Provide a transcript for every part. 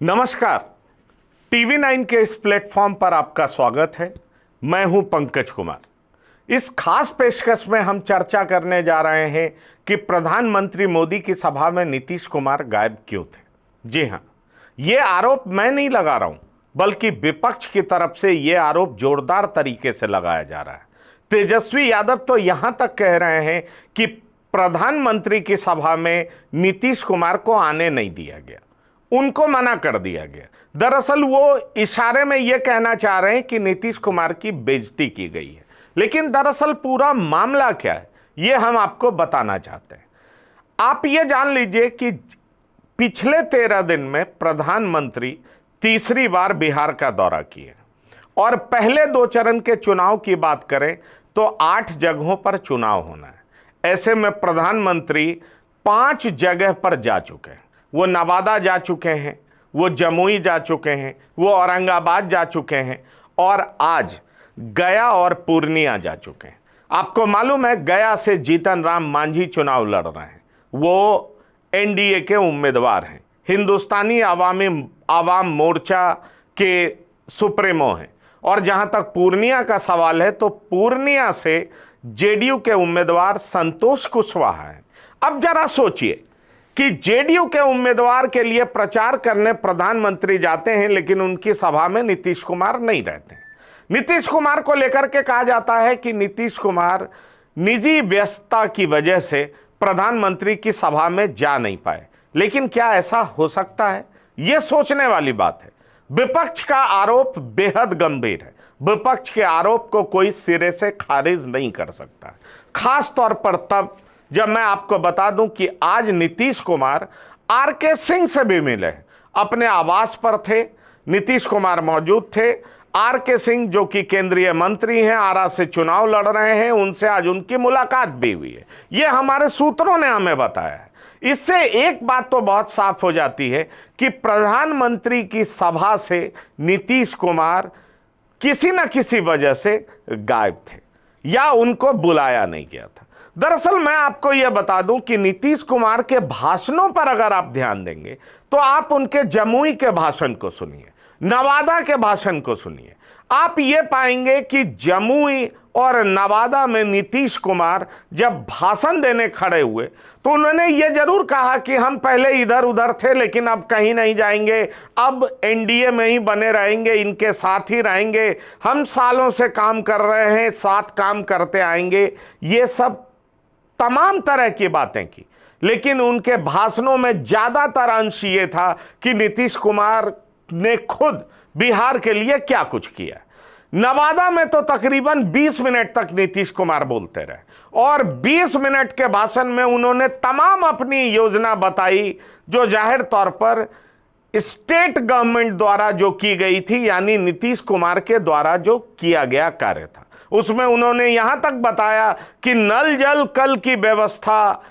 नमस्कार। टीवी 9 के इस प्लेटफॉर्म पर आपका स्वागत है। मैं हूं पंकज कुमार। इस खास पेशकश में हम चर्चा करने जा रहे हैं कि प्रधानमंत्री मोदी की सभा में नीतीश कुमार गायब क्यों थे। जी हां, ये आरोप मैं नहीं लगा रहा हूं, बल्कि विपक्ष की तरफ से ये आरोप जोरदार तरीके से लगाया जा रहा है। तेजस्वी यादव तो यहां तक कह रहे हैं कि प्रधानमंत्री की सभा में नीतीश कुमार को आने नहीं दिया गया, उनको मना कर दिया गया। दरअसल वो इशारे में यह कहना चाह रहे हैं कि नीतीश कुमार की बेइज्जती की गई है, लेकिन दरअसल पूरा मामला क्या है यह हम आपको बताना चाहते हैं। आप ये जान लीजिए कि पिछले 13 दिन में प्रधानमंत्री तीसरी बार बिहार का दौरा किए और पहले 2 चरण के चुनाव की बात करें तो 8 जगहों पर चुनाव होना है। ऐसे में प्रधानमंत्री 5 जगह पर जा चुके हैं। वो नवादा जा चुके हैं, वो जमुई जा चुके हैं, वो औरंगाबाद जा चुके हैं और आज गया और पूर्णिया जा चुके हैं। आपको मालूम है, गया से जीतन राम मांझी चुनाव लड़ रहे हैं। वो एनडीए के उम्मीदवार हैं, हिंदुस्तानी आवाम मोर्चा के सुप्रीमो हैं। और जहां तक पूर्णिया का सवाल है तो पूर्णिया से जेडीयू के उम्मीदवार संतोष कुशवाहा हैं। अब जरा सोचिए कि जेडीयू के उम्मीदवार के लिए प्रचार करने प्रधानमंत्री जाते हैं, लेकिन उनकी सभा में नीतीश कुमार नहीं रहते हैं। नीतीश कुमार को लेकर के कहा जाता है कि नीतीश कुमार निजी व्यस्तता की वजह से प्रधानमंत्री की सभा में जा नहीं पाए। लेकिन क्या ऐसा हो सकता है? यह सोचने वाली बात है। विपक्ष का आरोप बेहद गंभीर है। विपक्ष के आरोप को कोई सिरे से खारिज नहीं कर सकता, खास तौर पर तब जब मैं आपको बता दूं कि आज नीतीश कुमार आरके सिंह से भी मिले, अपने आवास पर थे। नीतीश कुमार मौजूद थे। आरके सिंह जो कि केंद्रीय मंत्री हैं, आरा से चुनाव लड़ रहे हैं, उनसे आज उनकी मुलाकात भी हुई है। यह हमारे सूत्रों ने हमें बताया है। इससे एक बात तो बहुत साफ हो जाती है कि प्रधानमंत्री की सभा से नीतीश कुमार किसी न किसी वजह से गायब थे या उनको बुलाया नहीं गया था। दरअसल मैं आपको यह बता दूं कि नीतीश कुमार के भाषणों पर अगर आप ध्यान देंगे तो आप उनके जमुई के भाषण को सुनिए, नवादा के भाषण को सुनिए। आप ये पाएंगे कि जमुई और नवादा में नीतीश कुमार जब भाषण देने खड़े हुए तो उन्होंने ये जरूर कहा कि हम पहले इधर उधर थे, लेकिन अब कहीं नहीं जाएंगे, अब एनडीए में ही बने रहेंगे, इनके साथ ही रहेंगे, हम सालों से काम कर रहे हैं, साथ काम करते आएंगे। ये सब तमाम तरह की बातें की, लेकिन उनके भाषणों में ज्यादातर अंश ये था कि नीतीश कुमार ने खुद बिहार के लिए क्या कुछ किया। नवादा में तो तकरीबन 20 मिनट तक नीतीश कुमार बोलते रहे और 20 मिनट के भाषण में उन्होंने तमाम अपनी योजना बताई, जो जाहिर तौर पर स्टेट गवर्नमेंट द्वारा जो की गई थी, यानी नीतीश कुमार के द्वारा जो किया गया कार्य था। उसमें उन्होंने यहां तक बताया कि नल जल कल की व्यवस्था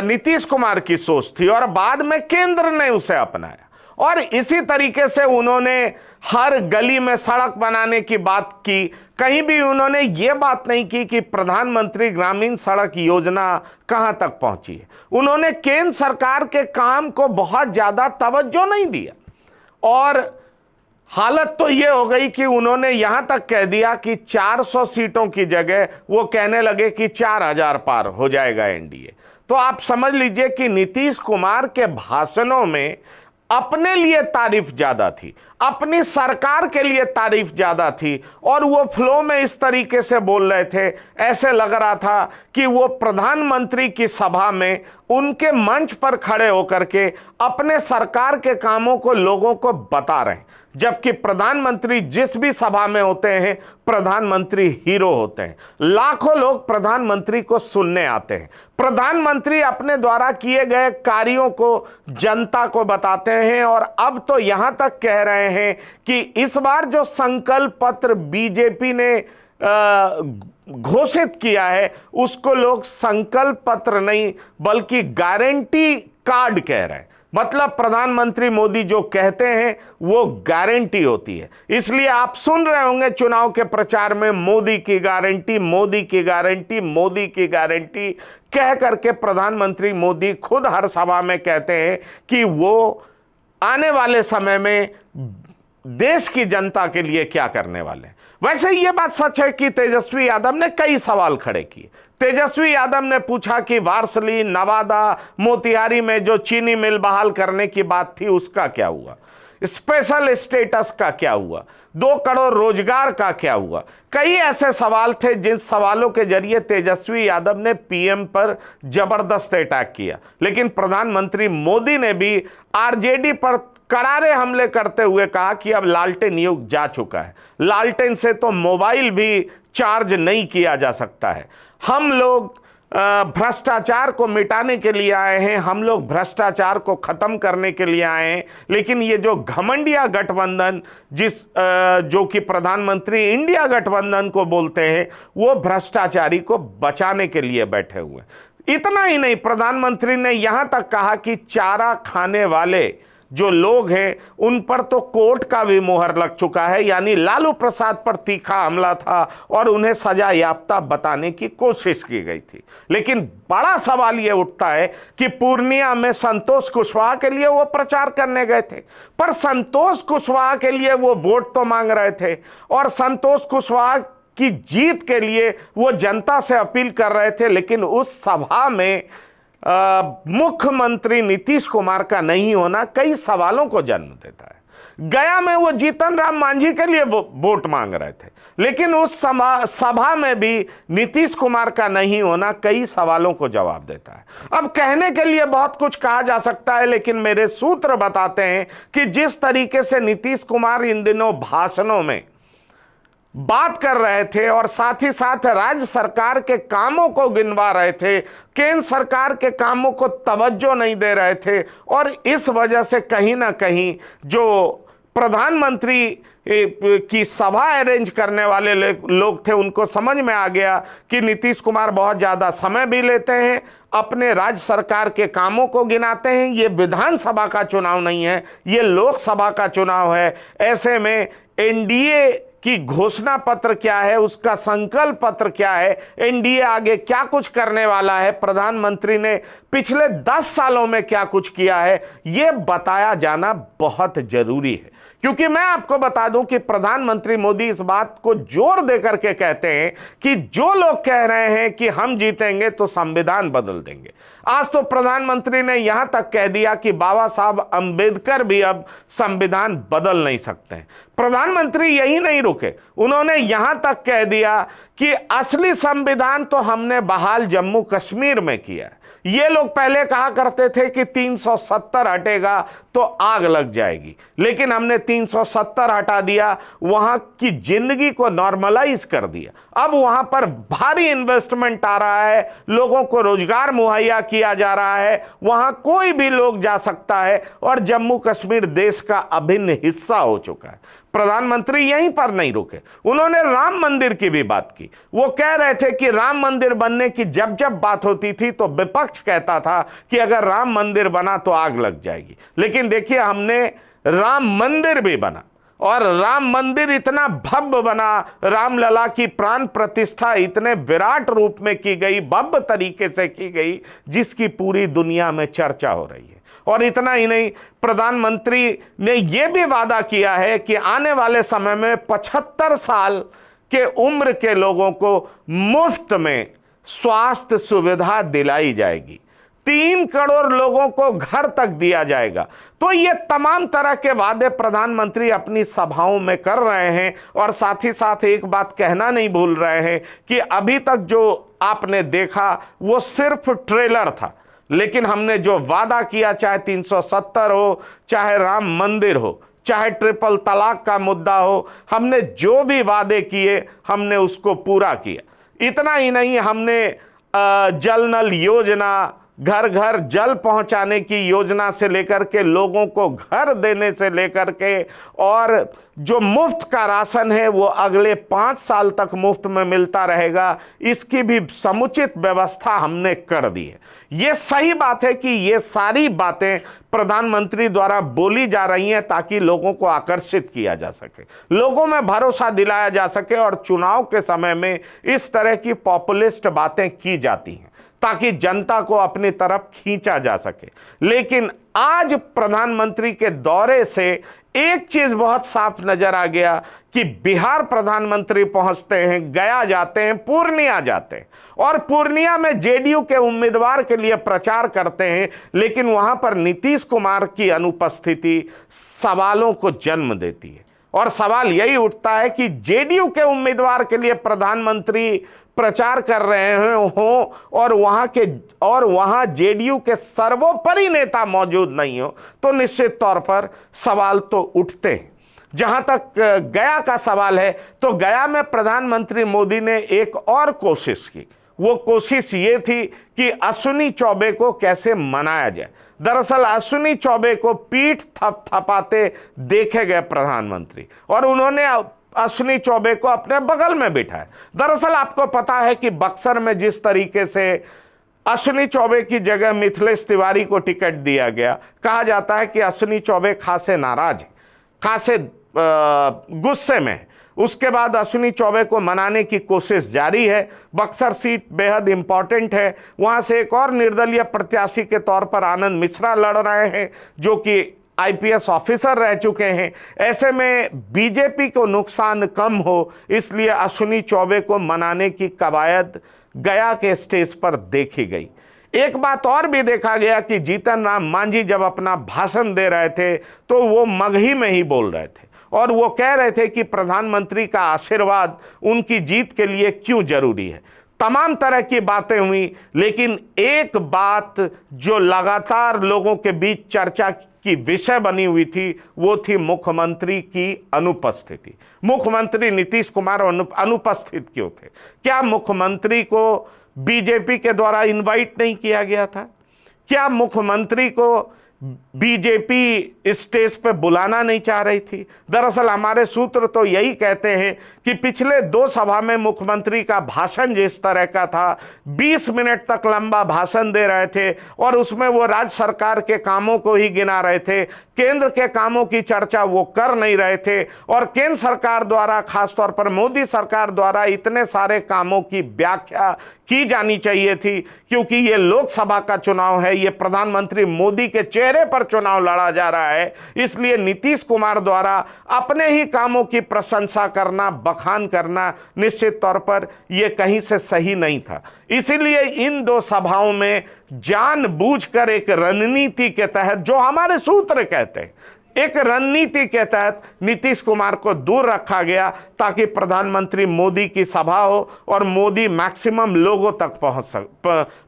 नीतीश कुमार की सोच थी और बाद में केंद्र ने उसे अपनाया। और इसी तरीके से उन्होंने हर गली में सड़क बनाने की बात की। कहीं भी उन्होंने ये बात नहीं की कि प्रधानमंत्री ग्रामीण सड़क योजना कहां तक पहुंची है। उन्होंने केंद्र सरकार के काम को बहुत ज्यादा तवज्जो नहीं दिया और हालत तो ये हो गई कि उन्होंने यहां तक कह दिया कि 400 सीटों की जगह वो कहने लगे कि 4000 पार हो जाएगा एनडीए। तो आप समझ लीजिए कि नीतीश कुमार के भाषणों में अपने लिए तारीफ ज्यादा थी, अपनी सरकार के लिए तारीफ ज्यादा थी और वो फ्लो में इस तरीके से बोल रहे थे, ऐसे लग रहा था कि वो प्रधानमंत्री की सभा में उनके मंच पर खड़े होकर के अपने सरकार के कामों को लोगों को बता रहे हैं। जबकि प्रधानमंत्री जिस भी सभा में होते हैं, प्रधानमंत्री हीरो होते हैं। लाखों लोग प्रधानमंत्री को सुनने आते हैं। प्रधानमंत्री अपने द्वारा किए गए कार्यों को जनता को बताते हैं और अब तो यहां तक कह रहे हैं कि इस बार जो संकल्प पत्र बीजेपी ने घोषित किया है उसको लोग संकल्प पत्र नहीं बल्कि गारंटी कार्ड कह रहे हैं। मतलब प्रधानमंत्री मोदी जो कहते हैं वो गारंटी होती है। इसलिए आप सुन रहे होंगे चुनाव के प्रचार में मोदी की गारंटी, मोदी की गारंटी, मोदी की गारंटी कह करके प्रधानमंत्री मोदी खुद हर सभा में कहते हैं कि वो आने वाले समय में देश की जनता के लिए क्या करने वाले हैं। वैसे ये बात सच है कि तेजस्वी यादव ने कई सवाल खड़े किए। तेजस्वी यादव ने पूछा कि वारसली, नवादा, मोतिहारी में जो चीनी मिल बहाल करने की बात थी उसका क्या हुआ, स्पेशल स्टेटस का क्या हुआ, 2 करोड़ रोजगार का क्या हुआ। कई ऐसे सवाल थे जिन सवालों के जरिए तेजस्वी यादव ने पीएम पर जबरदस्त अटैक किया, लेकिन प्रधानमंत्री मोदी ने भी आरजेडी पर करारे हमले करते हुए कहा कि अब लालटेन युग जा चुका है, लालटेन से तो मोबाइल भी चार्ज नहीं किया जा सकता है। हम लोग भ्रष्टाचार को मिटाने के लिए आए हैं, हम लोग भ्रष्टाचार को खत्म करने के लिए आए हैं। लेकिन ये जो घमंडिया गठबंधन जो कि प्रधानमंत्री इंडिया गठबंधन को बोलते हैं, वो भ्रष्टाचारी को बचाने के लिए बैठे हुए। इतना ही नहीं, प्रधानमंत्री ने यहां तक कहा कि चारा खाने वाले जो लोग हैं उन पर तो कोर्ट का भी मोहर लग चुका है, यानी लालू प्रसाद पर तीखा हमला था और उन्हें सजा याफ्ता बताने की कोशिश की गई थी। लेकिन बड़ा सवाल यह उठता है कि पूर्णिया में संतोष कुशवाहा के लिए वो प्रचार करने गए थे, पर संतोष कुशवाहा के लिए वो वोट तो मांग रहे थे और संतोष कुशवाहा की जीत के लिए वो जनता से अपील कर रहे थे। लेकिन उस सभा में मुख्यमंत्री नीतीश कुमार का नहीं होना कई सवालों को जन्म देता है। गया में वो जीतन राम मांझी के लिए वोट मांग रहे थे, लेकिन उस सभा में भी नीतीश कुमार का नहीं होना कई सवालों को जवाब देता है। अब कहने के लिए बहुत कुछ कहा जा सकता है, लेकिन मेरे सूत्र बताते हैं कि जिस तरीके से नीतीश कुमार इन दिनों भाषणों में बात कर रहे थे और साथ ही साथ राज्य सरकार के कामों को गिनवा रहे थे, केंद्र सरकार के कामों को तवज्जो नहीं दे रहे थे, और इस वजह से कहीं ना कहीं जो प्रधानमंत्री की सभा अरेंज करने वाले लोग थे उनको समझ में आ गया कि नीतीश कुमार बहुत ज़्यादा समय भी लेते हैं, अपने राज्य सरकार के कामों को गिनाते हैं। ये विधानसभा का चुनाव नहीं है, ये लोकसभा का चुनाव है। ऐसे में एनडीए कि घोषणा पत्र क्या है, उसका संकल्प पत्र क्या है, एनडीए आगे क्या कुछ करने वाला है, प्रधानमंत्री ने पिछले 10 सालों में क्या कुछ किया है, यह बताया जाना बहुत जरूरी है। क्योंकि मैं आपको बता दूं कि प्रधानमंत्री मोदी इस बात को जोर देकर के कहते हैं कि जो लोग कह रहे हैं कि हम जीतेंगे तो संविधान बदल देंगे। आज तो प्रधानमंत्री ने यहां तक कह दिया कि बाबा साहब अंबेडकर भी अब संविधान बदल नहीं सकते हैं। प्रधानमंत्री यही नहीं रुके, उन्होंने यहां तक कह दिया कि असली संविधान तो हमने बहाल जम्मू कश्मीर में किया है। ये लोग पहले कहा करते थे कि 370 हटेगा तो आग लग जाएगी, लेकिन हमने 370 हटा दिया, वहां की जिंदगी को नॉर्मलाइज कर दिया। अब वहां पर भारी इन्वेस्टमेंट आ रहा है, लोगों को रोजगार मुहैया किया जा रहा है, वहां कोई भी लोग जा सकता है और जम्मू कश्मीर देश का अभिन्न हिस्सा हो चुका है। प्रधानमंत्री यहीं पर नहीं रुके, उन्होंने राम मंदिर की भी बात की। वो कह रहे थे कि राम मंदिर बनने की जब जब बात होती थी तो विपक्ष कहता था कि अगर राम मंदिर बना तो आग लग जाएगी, लेकिन देखिए हमने राम मंदिर भी बना और राम मंदिर इतना भव्य बना, रामलला की प्राण प्रतिष्ठा इतने विराट रूप में की गई, भव्य तरीके से की गई, जिसकी पूरी दुनिया में चर्चा हो रही है। और इतना ही नहीं, प्रधानमंत्री ने यह भी वादा किया है कि आने वाले समय में 75 साल के उम्र के लोगों को मुफ्त में स्वास्थ्य सुविधा दिलाई जाएगी, 3 करोड़ लोगों को घर तक दिया जाएगा। तो ये तमाम तरह के वादे प्रधानमंत्री अपनी सभाओं में कर रहे हैं। और साथ ही साथ एक बात कहना नहीं भूल रहे हैं कि अभी तक जो आपने देखा वो सिर्फ ट्रेलर था, लेकिन हमने जो वादा किया, चाहे 370 हो, चाहे राम मंदिर हो, चाहे ट्रिपल तलाक का मुद्दा हो, हमने जो भी वादे किए हमने उसको पूरा किया। इतना ही नहीं, हमने जल नल योजना, घर घर जल पहुंचाने की योजना से लेकर के लोगों को घर देने से लेकर के, और जो मुफ्त का राशन है वो अगले 5 साल तक मुफ्त में मिलता रहेगा, इसकी भी समुचित व्यवस्था हमने कर दी है। ये सही बात है कि ये सारी बातें प्रधानमंत्री द्वारा बोली जा रही हैं ताकि लोगों को आकर्षित किया जा सके, लोगों में भरोसा दिलाया जा सके, और चुनाव के समय में इस तरह की पॉपुलिस्ट बातें की जाती हैं ताकि जनता को अपनी तरफ खींचा जा सके। लेकिन आज प्रधानमंत्री के दौरे से एक चीज बहुत साफ नजर आ गया कि बिहार प्रधानमंत्री पहुंचते हैं, गया जाते हैं, पूर्णिया जाते हैं और पूर्णिया में जेडीयू के उम्मीदवार के लिए प्रचार करते हैं, लेकिन वहां पर नीतीश कुमार की अनुपस्थिति सवालों को जन्म देती है। और सवाल यही उठता है कि जेडीयू के उम्मीदवार के लिए प्रधानमंत्री प्रचार कर रहे हो और वहां जेडीयू के सर्वोपरि नेता मौजूद नहीं हो, तो निश्चित तौर पर सवाल तो उठते हैं। जहां तक गया का सवाल है, तो गया में प्रधानमंत्री मोदी ने एक और कोशिश की। वो कोशिश ये थी कि अश्विनी चौबे को कैसे मनाया जाए। दरअसल अश्विनी चौबे को पीठ थपथपाते देखे गए प्रधानमंत्री और उन्होंने अश्विनी चौबे को अपने बगल में बिठाया। दरअसल आपको पता है कि बक्सर में जिस तरीके से अश्विनी चौबे की जगह मिथिलेश तिवारी को टिकट दिया गया, कहा जाता है कि अश्विनी चौबे खासे नाराज, खासे गुस्से में। उसके बाद अश्विनी चौबे को मनाने की कोशिश जारी है। बक्सर सीट बेहद इंपॉर्टेंट है, वहां से एक और निर्दलीय प्रत्याशी के तौर पर आनंद मिश्रा लड़ रहे हैं, जो कि आईपीएस ऑफिसर रह चुके हैं। ऐसे में बीजेपी को नुकसान कम हो, इसलिए अश्विनी चौबे को मनाने की कवायद गया के स्टेज पर देखी गई। एक बात और भी देखा गया कि जीतन राम मांझी जब अपना भाषण दे रहे थे तो वो मगही में ही बोल रहे थे और वो कह रहे थे कि प्रधानमंत्री का आशीर्वाद उनकी जीत के लिए क्यों जरूरी है। तमाम तरह की बातें हुई, लेकिन एक बात जो लगातार लोगों के बीच चर्चा की विषय बनी हुई थी, वो थी मुख्यमंत्री की अनुपस्थिति। मुख्यमंत्री नीतीश कुमार अनुपस्थित क्यों थे? क्या मुख्यमंत्री को बीजेपी के द्वारा इनवाइट नहीं किया गया था? क्या मुख्यमंत्री को बीजेपी स्टेज पे बुलाना नहीं चाह रही थी? दरअसल हमारे सूत्र तो यही कहते हैं कि पिछले 2 सभा में मुख्यमंत्री का भाषण जिस तरह का था, 20 मिनट तक लंबा भाषण दे रहे थे और उसमें वो राज्य सरकार के कामों को ही गिना रहे थे, केंद्र के कामों की चर्चा वो कर नहीं रहे थे। और केंद्र सरकार द्वारा, खासतौर पर मोदी सरकार द्वारा इतने सारे कामों की व्याख्या की जानी चाहिए थी, क्योंकि ये लोकसभा का चुनाव है, ये प्रधानमंत्री मोदी के चेहरे पर चुनाव लड़ा जा रहा है। इसलिए नीतीश कुमार द्वारा अपने ही कामों की प्रशंसा करना, बखान करना निश्चित तौर पर यह कहीं से सही नहीं था। इसीलिए इन 2 सभाओं में जानबूझकर एक रणनीति के तहत, जो हमारे सूत्र कहते हैं, एक रणनीति के तहत नीतीश कुमार को दूर रखा गया ताकि प्रधानमंत्री मोदी की सभा हो और मोदी मैक्सिमम लोगों तक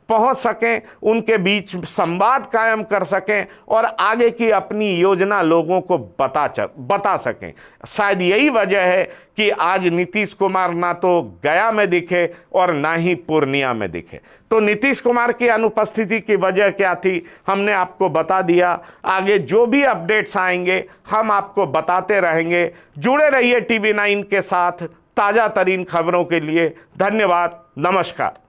पहुंच सकें, उनके बीच संवाद कायम कर सकें और आगे की अपनी योजना लोगों को बता सकें। शायद यही वजह है कि आज नीतीश कुमार ना तो गया में दिखे और ना ही पूर्णिया में दिखे। तो नीतीश कुमार की अनुपस्थिति की वजह क्या थी, हमने आपको बता दिया। आगे जो भी अपडेट्स आएंगे हम आपको बताते रहेंगे। जुड़े रहिए टीवी 9 के साथ ताज़ा तरीन खबरों के लिए। धन्यवाद, नमस्कार।